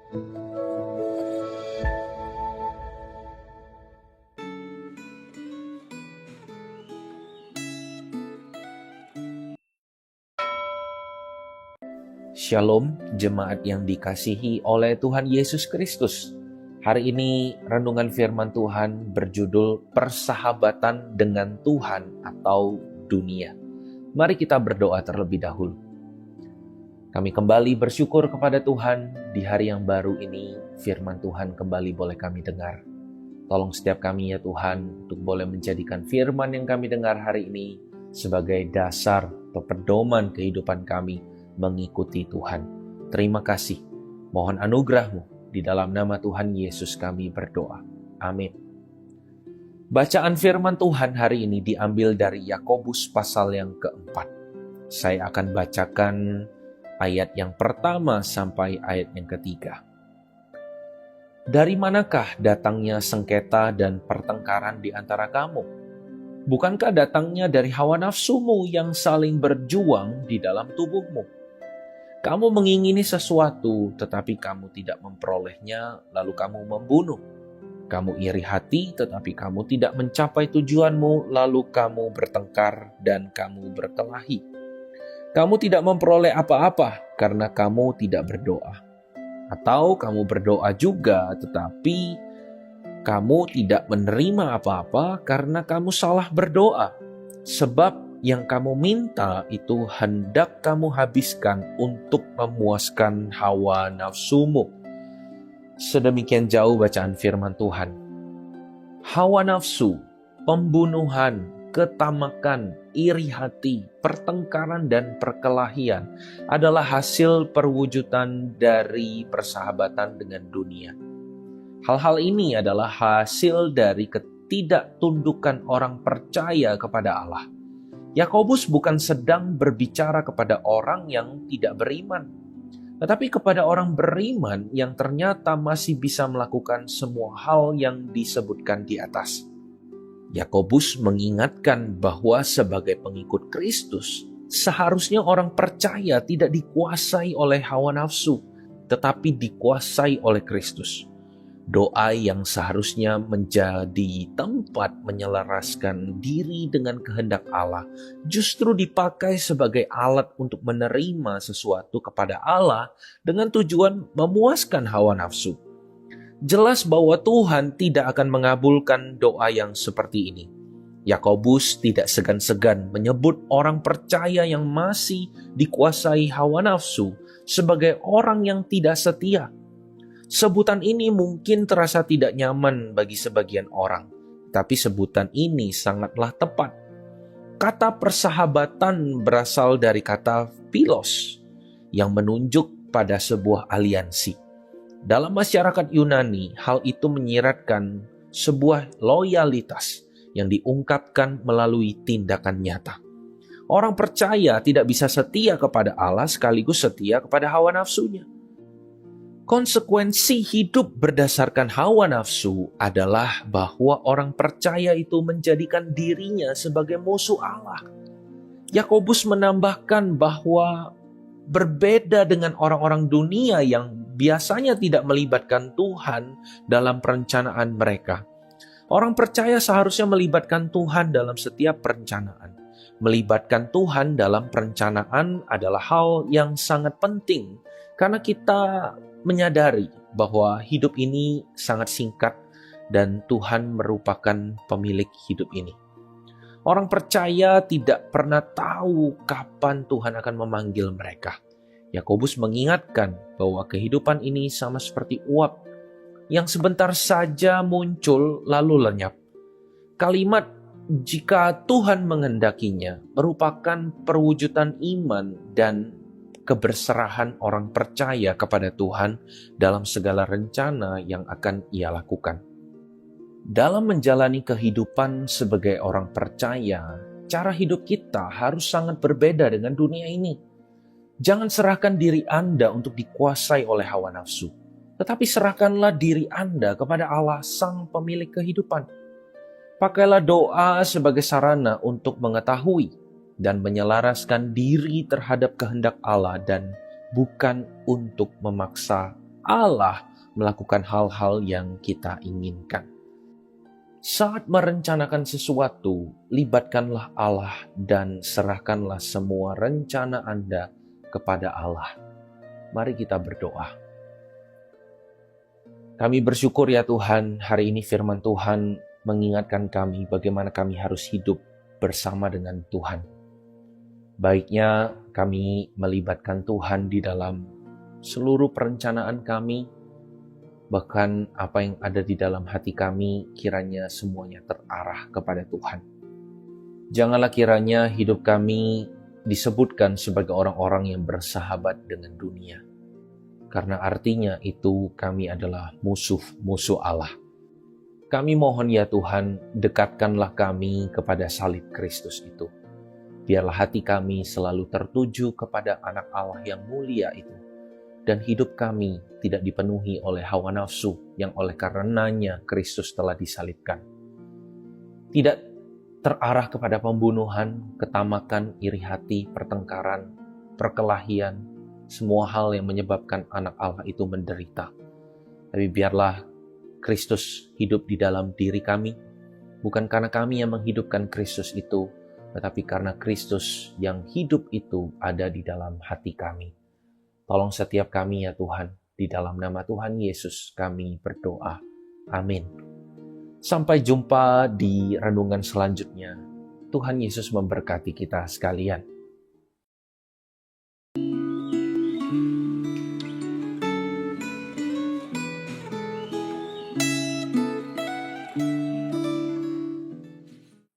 Shalom, jemaat yang dikasihi oleh Tuhan Yesus Kristus. Hari ini renungan firman Tuhan berjudul Persahabatan dengan Tuhan atau Dunia. Mari kita berdoa terlebih dahulu. Kami kembali bersyukur kepada Tuhan di hari yang baru ini, firman Tuhan kembali boleh kami dengar. Tolong setiap kami ya Tuhan untuk boleh menjadikan firman yang kami dengar hari ini sebagai dasar atau pedoman kehidupan kami mengikuti Tuhan. Terima kasih. Mohon anugerah-Mu. Di dalam nama Tuhan Yesus kami berdoa. Amin. Bacaan firman Tuhan hari ini diambil dari Yakobus pasal yang keempat. Saya akan bacakan ayat yang pertama sampai ayat yang ketiga. Dari manakah datangnya sengketa dan pertengkaran di antara kamu? Bukankah datangnya dari hawa nafsumu yang saling berjuang di dalam tubuhmu? Kamu mengingini sesuatu, tetapi kamu tidak memperolehnya, lalu kamu membunuh. Kamu iri hati, tetapi kamu tidak mencapai tujuanmu, lalu kamu bertengkar dan kamu berkelahi. Kamu tidak memperoleh apa-apa karena kamu tidak berdoa. Atau kamu berdoa juga, tetapi kamu tidak menerima apa-apa karena kamu salah berdoa. Sebab yang kamu minta itu hendak kamu habiskan untuk memuaskan hawa nafsumu. Sedemikian jauh bacaan firman Tuhan. Hawa nafsu, pembunuhan, ketamakan, iri hati, pertengkaran dan perkelahian adalah hasil perwujudan dari persahabatan dengan dunia. Hal-hal ini adalah hasil dari ketidaktundukan orang percaya kepada Allah. Yakobus bukan sedang berbicara kepada orang yang tidak beriman, tetapi kepada orang beriman yang ternyata masih bisa melakukan semua hal yang disebutkan di atas. Yakobus mengingatkan bahwa sebagai pengikut Kristus, seharusnya orang percaya tidak dikuasai oleh hawa nafsu, tetapi dikuasai oleh Kristus. Doa yang seharusnya menjadi tempat menyelaraskan diri dengan kehendak Allah justru dipakai sebagai alat untuk menerima sesuatu kepada Allah dengan tujuan memuaskan hawa nafsu. Jelas bahwa Tuhan tidak akan mengabulkan doa yang seperti ini. Yakobus tidak segan-segan menyebut orang percaya yang masih dikuasai hawa nafsu sebagai orang yang tidak setia. Sebutan ini mungkin terasa tidak nyaman bagi sebagian orang, tapi sebutan ini sangatlah tepat. Kata persahabatan berasal dari kata philos, yang menunjuk pada sebuah aliansi. Dalam masyarakat Yunani, hal itu menyiratkan sebuah loyalitas yang diungkapkan melalui tindakan nyata. Orang percaya tidak bisa setia kepada Allah sekaligus setia kepada hawa nafsunya. Konsekuensi hidup berdasarkan hawa nafsu adalah bahwa orang percaya itu menjadikan dirinya sebagai musuh Allah. Yakobus menambahkan bahwa berbeda dengan orang-orang dunia yang biasanya tidak melibatkan Tuhan dalam perencanaan mereka. Orang percaya seharusnya melibatkan Tuhan dalam setiap perencanaan. Melibatkan Tuhan dalam perencanaan adalah hal yang sangat penting karena kita menyadari bahwa hidup ini sangat singkat dan Tuhan merupakan pemilik hidup ini. Orang percaya tidak pernah tahu kapan Tuhan akan memanggil mereka. Yakobus mengingatkan bahwa kehidupan ini sama seperti uap yang sebentar saja muncul lalu lenyap. Kalimat "jika Tuhan menghendakinya" merupakan perwujudan iman dan keberserahan orang percaya kepada Tuhan dalam segala rencana yang akan Ia lakukan. Dalam menjalani kehidupan sebagai orang percaya, cara hidup kita harus sangat berbeda dengan dunia ini. Jangan serahkan diri Anda untuk dikuasai oleh hawa nafsu, tetapi serahkanlah diri Anda kepada Allah, Sang Pemilik kehidupan. Pakailah doa sebagai sarana untuk mengetahui dan menyelaraskan diri terhadap kehendak Allah dan bukan untuk memaksa Allah melakukan hal-hal yang kita inginkan. Saat merencanakan sesuatu, libatkanlah Allah dan serahkanlah semua rencana Anda kepada Allah. Mari kita berdoa. Kami bersyukur ya Tuhan, hari ini firman Tuhan mengingatkan kami bagaimana kami harus hidup bersama dengan Tuhan. Baiknya kami melibatkan Tuhan di dalam seluruh perencanaan kami, bahkan apa yang ada di dalam hati kami kiranya semuanya terarah kepada Tuhan. Janganlah kiranya hidup kami disebutkan sebagai orang-orang yang bersahabat dengan dunia, karena artinya itu kami adalah musuh-musuh Allah. Kami mohon ya Tuhan, dekatkanlah kami kepada salib Kristus itu. Biarlah hati kami selalu tertuju kepada anak Allah yang mulia itu, dan hidup kami tidak dipenuhi oleh hawa nafsu yang oleh karenanya Kristus telah disalibkan. Tidak terarah kepada pembunuhan, ketamakan, iri hati, pertengkaran, perkelahian, semua hal yang menyebabkan anak Allah itu menderita. Tapi biarlah Kristus hidup di dalam diri kami, bukan karena kami yang menghidupkan Kristus itu, tetapi karena Kristus yang hidup itu ada di dalam hati kami. Tolong setiap kami ya Tuhan, di dalam nama Tuhan Yesus kami berdoa. Amin. Sampai jumpa di renungan selanjutnya. Tuhan Yesus memberkati kita sekalian.